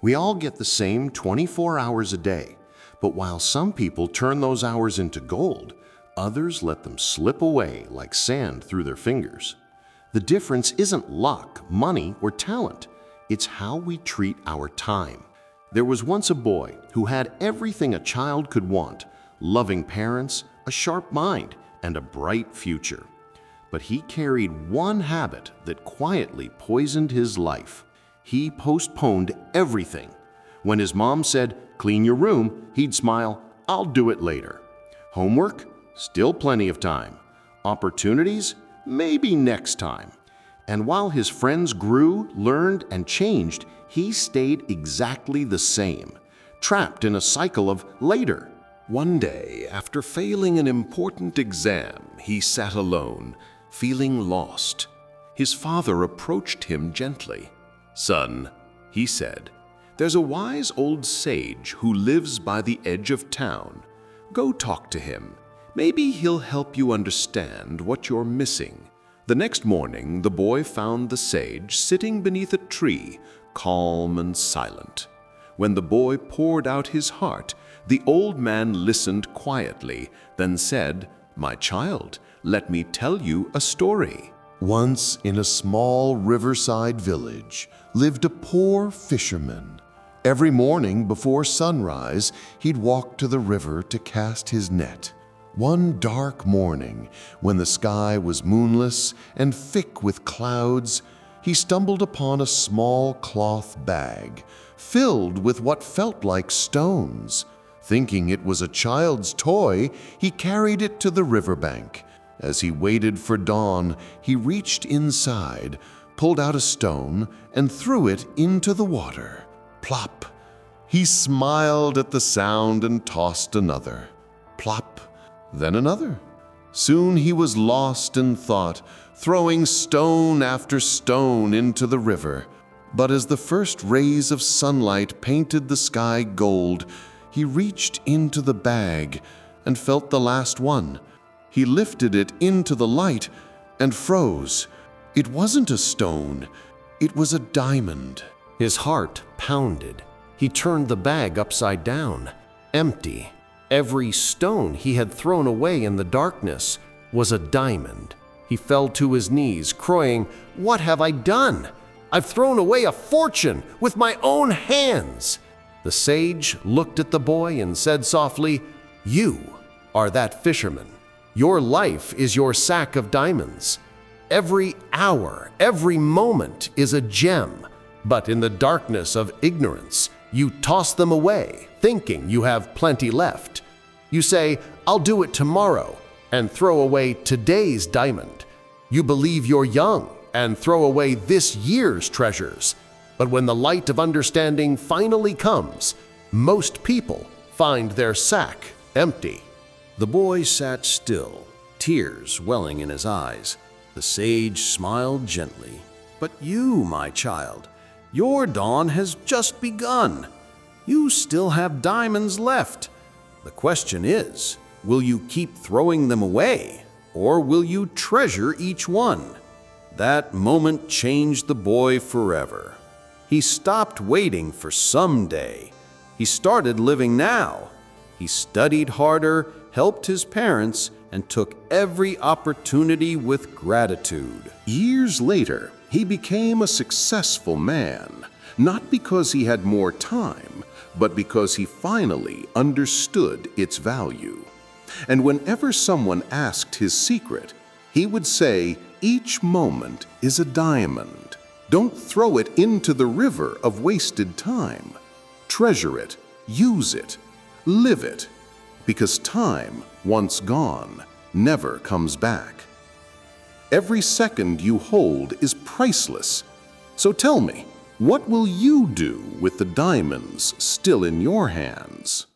We all get the same 24 hours a day, but while some people turn those hours into gold, others let them slip away like sand through their fingers. The difference isn't luck, money, or talent. It's how we treat our time. There was once a boy who had everything a child could want: loving parents, a sharp mind, and a bright future. But he carried one habit that quietly poisoned his life. He postponed everything. When his mom said, "Clean your room," he'd smile, "I'll do it later." Homework? Still plenty of time. Opportunities? Maybe next time. And while his friends grew, learned, and changed, he stayed exactly the same, trapped in a cycle of later. One day, after failing an important exam, he sat alone, feeling lost. His father approached him gently. "Son," he said, "there's a wise old sage who lives by the edge of town. Go talk to him. Maybe he'll help you understand what you're missing." The next morning, the boy found the sage sitting beneath a tree, calm and silent. When the boy poured out his heart, the old man listened quietly, then said, "My child, let me tell you a story." Once in a small riverside village lived a poor fisherman. Every morning before sunrise, he'd walk to the river to cast his net. One dark morning, when the sky was moonless and thick with clouds, he stumbled upon a small cloth bag filled with what felt like stones. Thinking it was a child's toy, he carried it to the riverbank. As he waited for dawn, he reached inside, pulled out a stone, and threw it into the water. Plop! He smiled at the sound and tossed another. Plop! Then another. Soon he was lost in thought, throwing stone after stone into the river. But as the first rays of sunlight painted the sky gold, he reached into the bag and felt the last one. He lifted it into the light and froze. It wasn't a stone, it was a diamond. His heart pounded. He turned the bag upside down. Empty. Every stone he had thrown away in the darkness was a diamond. He fell to his knees, crying, "What have I done? I've thrown away a fortune with my own hands." The sage looked at the boy and said softly, "You are that fisherman. Your life is your sack of diamonds. Every hour, every moment is a gem, but in the darkness of ignorance, you toss them away, thinking you have plenty left. You say, 'I'll do it tomorrow,' and throw away today's diamond. You believe you're young and throw away this year's treasures. But when the light of understanding finally comes, most people find their sack empty." The boy sat still, tears welling in his eyes. The sage smiled gently. "But you, my child, your dawn has just begun. You still have diamonds left. The question is, will you keep throwing them away, or will you treasure each one?" That moment changed the boy forever. He stopped waiting for someday. He started living now. He studied harder, helped his parents, and took every opportunity with gratitude. Years later, he became a successful man, not because he had more time, but because he finally understood its value. And whenever someone asked his secret, he would say, "Each moment is a diamond. Don't throw it into the river of wasted time. Treasure it, use it, live it, because time, once gone, never comes back. Every second you hold is priceless. So tell me, what will you do with the diamonds still in your hands?"